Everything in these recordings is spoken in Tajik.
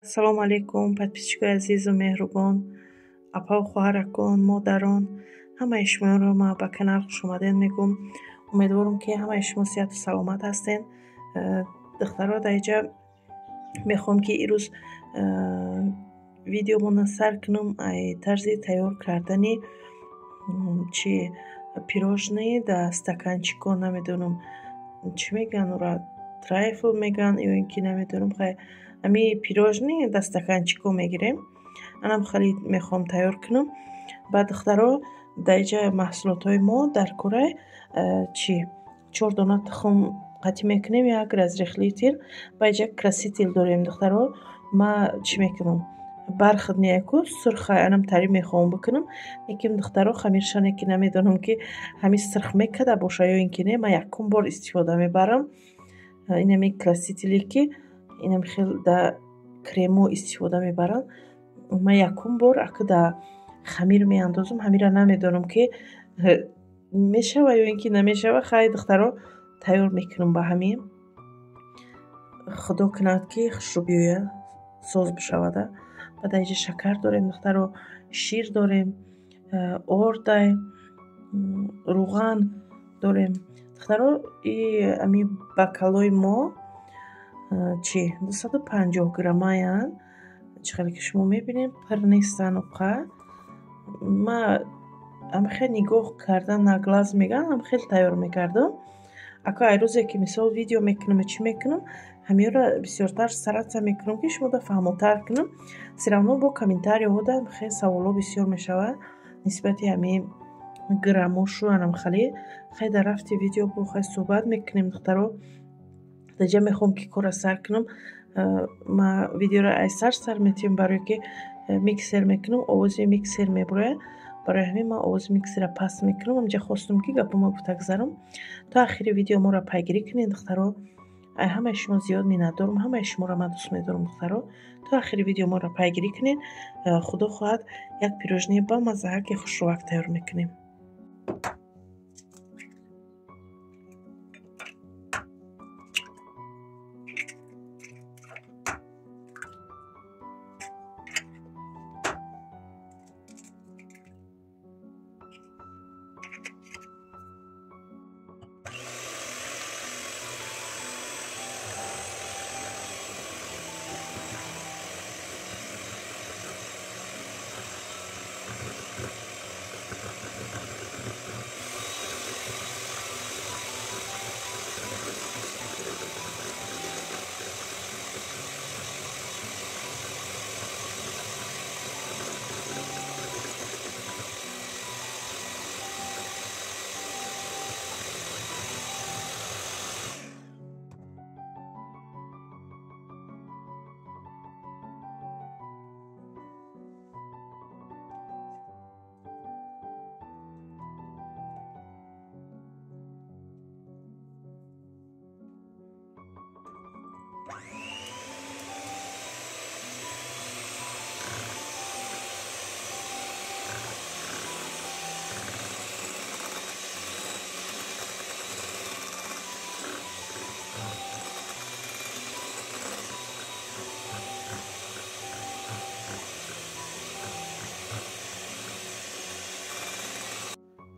ассалому алайкум, подписчикои азизу меҳрубон, апау хоҳаракон, модарон, ҳамаи шуморо ман ба канал хушомадед мегӯм. Умедворам ки ҳамаи шумо сеҳату саломат ҳастен. Духтаро дар инҷа мехоҳам ки имрӯз видеомона сар кунам ай тарзи тайёр кардани чи пирожные дар стаканчико, намедонам чӣ мегӯянд ура, трайфл мегӯянд ё ин ки намедонам. Ами пирожные дар стаканчико мегирем. Анам хеле мехоҳам тайёр кунам. Баъд духтаро дар инҷа маҳсулотҳои мо дар кора чи 4 дона тухм қатъи мекунем, 1 разрих литр. Ба инҷа краситель дорем духтаро. Ман чӣ мекунам? Бархат неяку сурх анам тарӣ мехоҳам бикунам. Лекин духтаро хамиршоне ки намедонам ки ҳамин сирх мекада боша ё ин ки не. Ман якум бор истифода мебарам. Инами красители ки инам хел да кремо истифода мебарам. Ман якум бор ака да хамир меандозам. Ҳамира намедонам ки мешава ё ин ки намешава. Хай духтаро тайёр мекунам ба ҳамин. Худо кунад ки хушрӯ биёяд, соз бишавада. Баъд инҷа шакар дорем духтаро, шир дорем, ордай, руған дорем. Духтаро ами бакалои мо чи 250 граммаянд. Чӣ хеле ки шумо мебинед пир нестан уқа. Ман амхел нигоҳ кардан на глаз мегӯянд, амхел тайёр мекардам. Ака ай рӯзе ки мисол видео мекунам чӣ мекунам, ҳамиёро бисёртар саратса мекунам ки шумода фаҳмотар кунам. Все-равно бо комментариҳо да хеле саволо бисёр мешавад нисбати ҳамин граммошу. Анам хеле дар рафти видео бо хеле суҳбат мекунем духтаро. Дар инҷа мехоҳам ки корро сар кунам. Ман видеоро ай сар метиҳам, барое ки миксер мекунам, овози миксер мебурояд. Барои ҳамин ман овози миксера паст мекунам. Амҷа хостам ки гапома гузарам. То ахири видео моро пайгирӣ кунед духтаро. ай ҳамаи шумо зиёд миннатдорам. Ҳамаи шуморо ман дӯст медорам духтаро. То ахири видео моро пайгирӣ кунед. Худо хоҳад як пирожные бамаззааки хушрӯвак тайёр мекунем.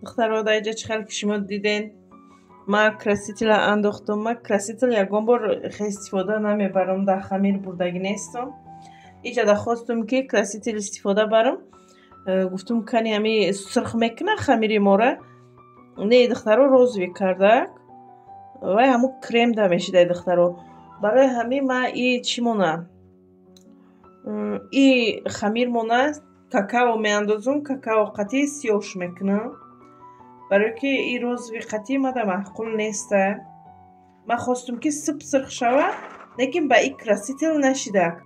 духтаро дар инҷа чӣ хеле ки шумо диден, ман красителя андохтам. Ман красител ягон бор истифода намебарам. дар хамир бурдагӣ нестам. инҷа да хостам ки красител истифода барам. Гуфтам кани ами сурх мекуна хамири мора. Не духтаро розви кардак. Вай ҳамун крем да мешидай духтаро. Барои ҳамин ман чӣ монад? Хамир монад, какао меандозам. Какао қатъи сиёҳш мекунам. барое ки розви қатъи мада маъқул неста. Ман хостам ки суб сирх шавад, лекин ба красител нашидак.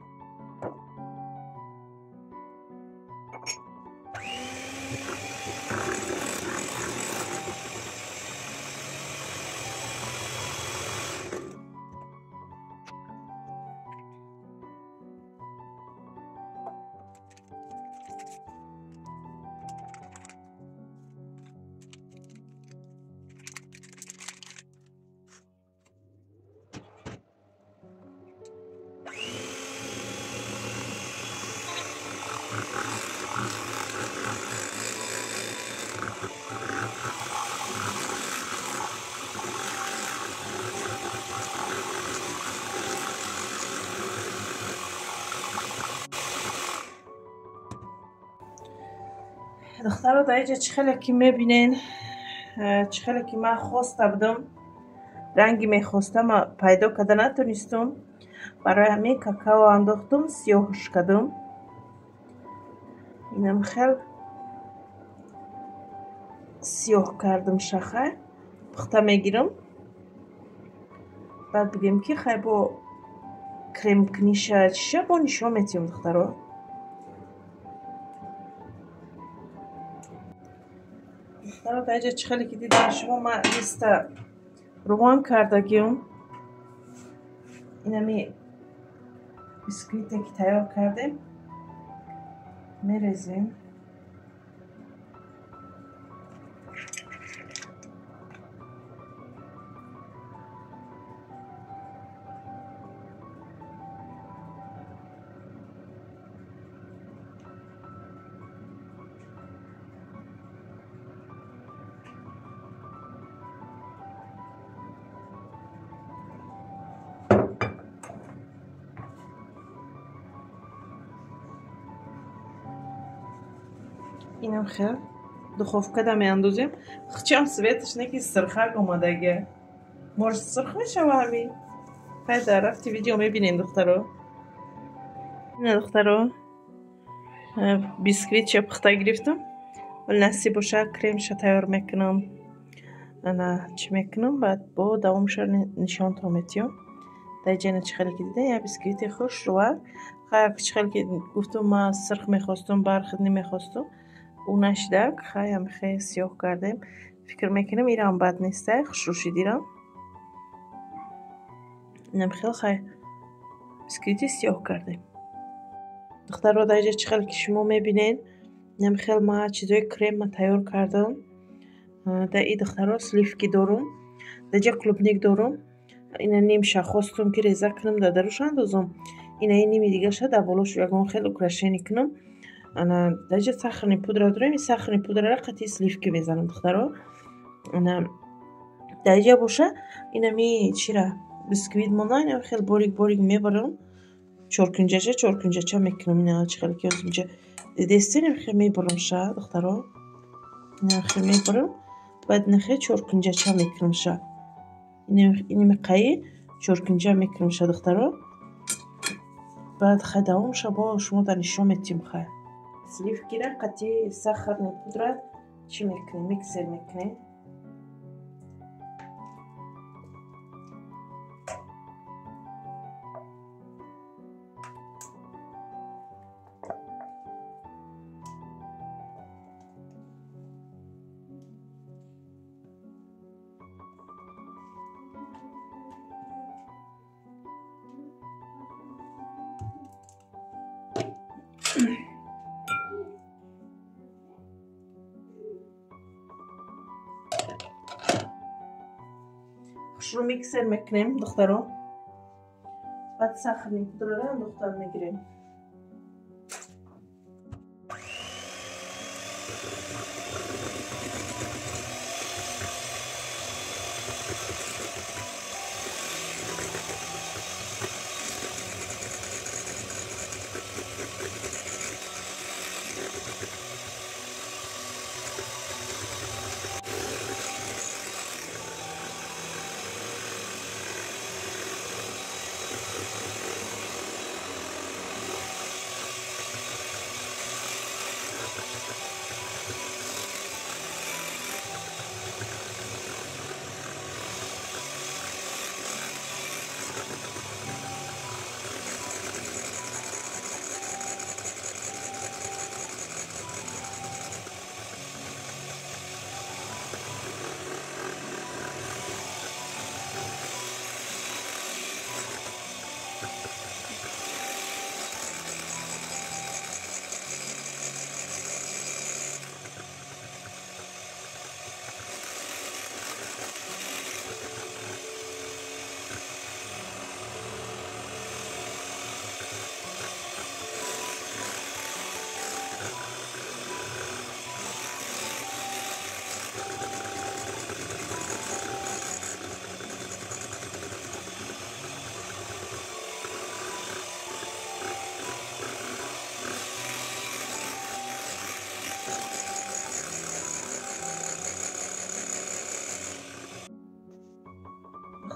دخترها در اینجا چخیلی که میبینین چخیلی که من خواسته بودم رنگی میخواستم پیدا کرده نتونستم برای همین کاکاو انداختم سیاهش کردم اینم خیلی سیاه کردم شخه پخته میگیرم بعد بگیم که خیلی با کرم کنیشه چیشه با نشان میتیم دخترها دخترها در اینجا چخیلی که دیدین شما من لیست روان کردگیم اینمی بیسکویتی که تیار کردیم میریزیم اینم خیلی دخوفکه دا میاندازیم خچم سویتش نکی سرخک اومدگه مرز سرخ میشه و همی خیلی در رفتی ویدیو میبینین دخترو نه دخترو بیسکویت چه پخته گرفتم و نصیب باشه کریمش تیار میکنم انا چی میکنم بعد با دوامش نشان تا میتیم در جنه چه خیلی که دیده یا بیسکویت خوش رو خیلی چه خیلی که گفتم ما سرخ میخواستم برخد نمیخواستم اونش دک خیلی سیاه کردیم فکر میکنم ایران بد نیسته خوش دیرم اینم خیلی بیسکویتی سیاه کردیم دختر رو در اینجا چه خیلی که شما میبینین اینم خیلی ما چیزای کریم ما تیار کردم در این دختر رو سلیفکی دارم در اینجا کلوبنیک دارم اینا نیمشه خواستم که ریزه کنم در دروش اندازم اینا این نیمی دیگه شد در بالاش یکم خیلی اکرشینی کنم انا در اینجا سخنی پودر دارم این سخنی پودر را قطعی سلیفکی میزنم دخترها انا در اینجا باشه اینا می چی را بیسکویت مانده اینا خیلی باریک میبرم چورکنجه میکنم اینا چه خیلی که از اینجا دستین خیلی میبرم شه دخترها اینا خیلی میبرم بعد نخیلی چورکنجه میکنم شه اینی مقایی چورکنجه میکنم شه دخترها بعد خیلی دوام شه با شما در نشان میتیم خیلی سلیف گیره قطعی سخر پودر چی میکنی میکسر میکنی رو میکسر میکنیم دخترها بعد سخر پودر را دختر میگیریم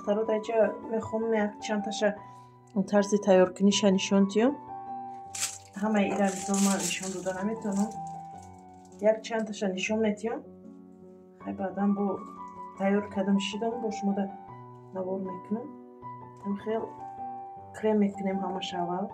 духтаро даҷа мехом як чандташа тарзи тайёркуниша нишон диём. Ҳамаи ира визор ман нишон дода наметавонам. Як чандташа нишон метиём. Хай баъдан бо тайёр кардам шидам бо шумо навор мекунам. Хел крем мекунем ҳамаш аввал.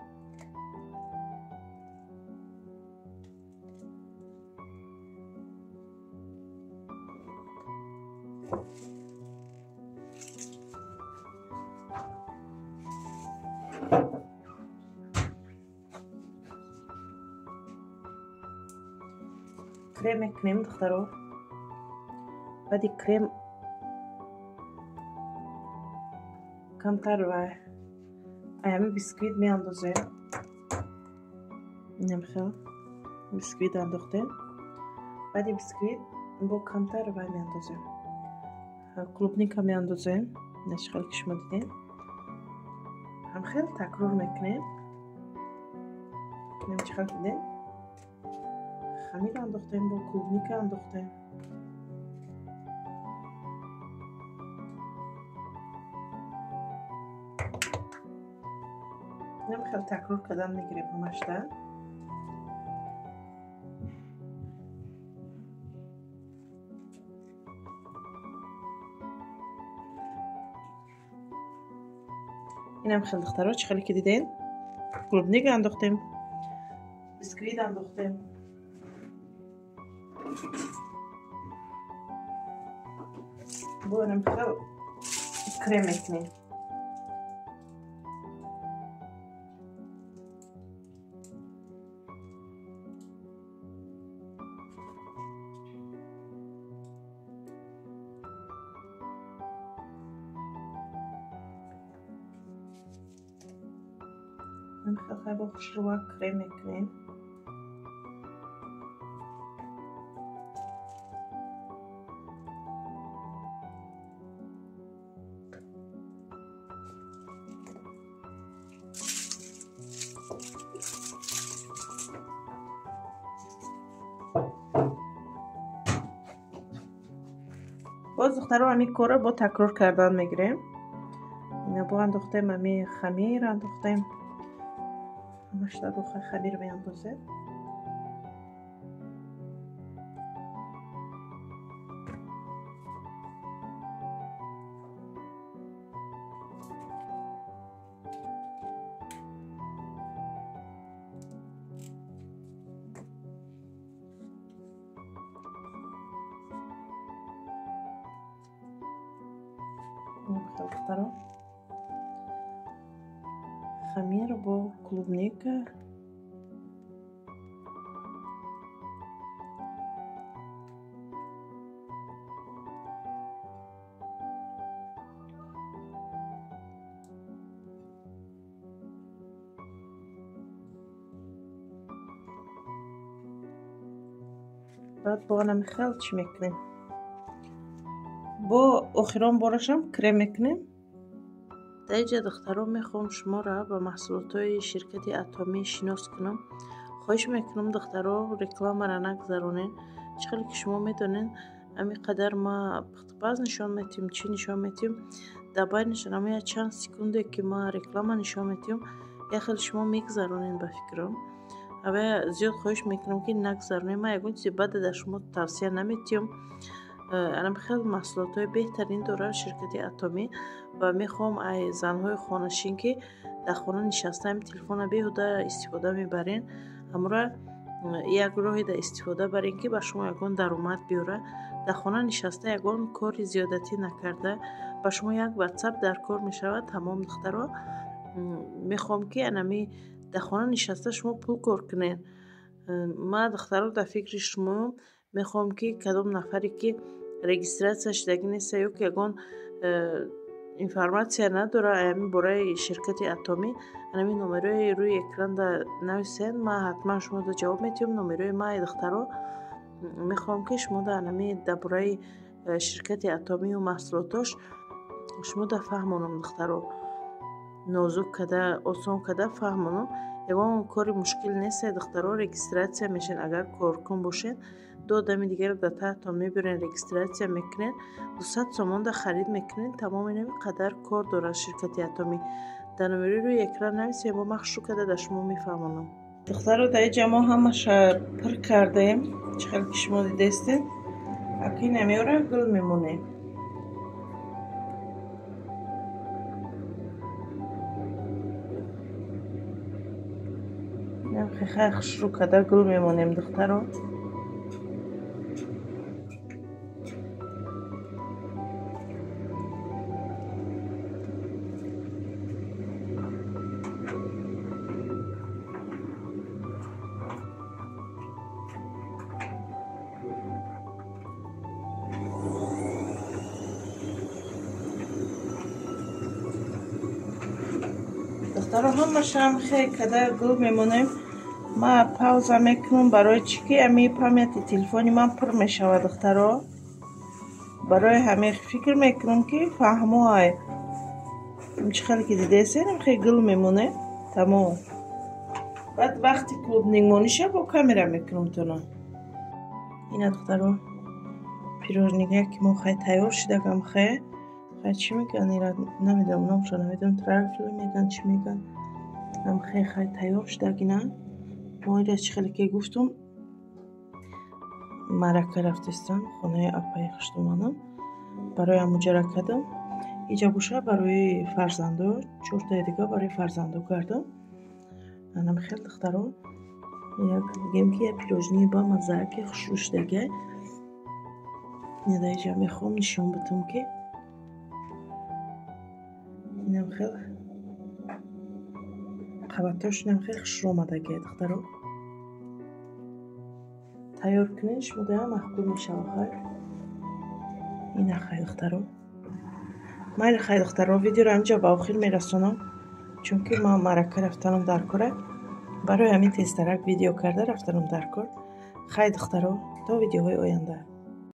крем мекунем духтаро. баъди крем камтар ва аями бисквит меандозем. намхел бисквит андохтем. баъди бисквит бо камтар ва меандозем. клубника меандозем. нашхел ки шумо дидем. ҳамхел такрор мекунем. намчихел дидем. хамир андохтем бо клубника андохтем. намхел такрор кардан мегирем ҳамашда. инам хел духтаро чӣ хеле ки дидем. клубника андохтем. бисквит андохтем. бо инам хел крем мекунем. خیلی با خشروک کرم میکنیم. باز دخترها همین کاره با تکرار کردن میگیریم. اینا با انداختیم همین خمیر انداختیم. همش در بخور خمیر میاندازیم. دخترها خمیر با клубника بعد با هم خلط میکنیم. با آخران بارشم کرم میکنیم. در اینجا دختران میخوام شما را با محصولات های شرکت اتمی شناس کنم. خواهش میکنم دختران رکلام را نگذارونین. چقدر که شما میدونین همین قدر ما پختپاز نشان میتیم، چی نشان میتیم، در بینش همین چند سکونده که ما رکلام نشان میتیم یا خیلی شما میگذارونین به فکرم. اما زیاد خواهش میکنم که نگذارونین. ما یکون چیزی بد در شما توصیه نمیتیم. انا خیلی محصولات های بهترین داره شرکت اتمی و میخوام ای زنهای خانشین که در خانه نشسته همین تلفن بیهوده استفاده میبرین همراه یک راهی در استفاده برین که به شما یکون درآمد بیاره. در خانه نشسته یکون کار زیادتی نکرده به شما یک واتساپ در کار میشود. تمام دخترها میخوام که انمی در خانه نشسته شما پول کار کنین. ما دخترها در فکر شما میخوام که کدام نفری که رجیستراسیون شدگی نیست یا که یکون اینفورماسیون نداره همین برای شرکت اتمی همین نمره روی اکران در نویسین. ما حتما شما دا جواب میتیم. نمره ما دخترها میخوام که شما دا همین در برای شرکت اتمی و محصولاتش شما دا فهمونم دخترها نازک کده آسان کده فهمونم. یکون کاری مشکل نیست دخترها رجیستراسیون میشین. اگر کار کن باشین 2 одами дигар да таҳтон мебирен, регистратсия мекунен, 200 сомон да харид мекунен. Тамоми нами қадар кор дорад ширкати Атоми. дар номери рӯи экран нависем, бо махшу карда да шумо мефаҳмонам. духтаро дар инҷа мо ҳамаша пир кардем, чӣ хел ки шумо дидестед. акин намеора гул мемонем. хай хушрӯ карда гул мемонем духтаро. духтаро ҳамашам хеле када гул мемонем. ма пауза мекунам барои чӣ ки ами памяти телефони ман пур мешавад духтаро. барои ҳамин фикр мекунам ки фаҳмоай чӣ хеле ки дидесен хеле гул мемонем. тамом. баъд вақти клубник мониша бо камера мекунам тона. ина духтаро пирожнига ки мо хай тайёр шудагам хай чӣ меган ира намедонам номшо намедонам трайфл меган чӣ меган ам хай тайёр шудагина. мо ира чӣ хеле ки гуфтум марака рафтестам хонаи апаи хуштуманам барои амуҷара кардам. иҷа буша барои фарзандо 4 таи дига барои фарзандо кардам. анам хел духтаро як гем ки я пирожни ба маззааки хушрӯ шудага неда иҷа мехоҳам нишон битам ки инам хел қабатошинам хел хушрӯ омадага духтаро. тайёр кунен шумодаам маҳкул мешава хай. ина хай духтаро. майли хай духтаро видеоро анҷа ба охир мерасонам чунки ман марака рафтанам дар кора. барои ҳамин тезтарак видео карда рафтанам дар кор. хай духтаро то видеоҳои оянда.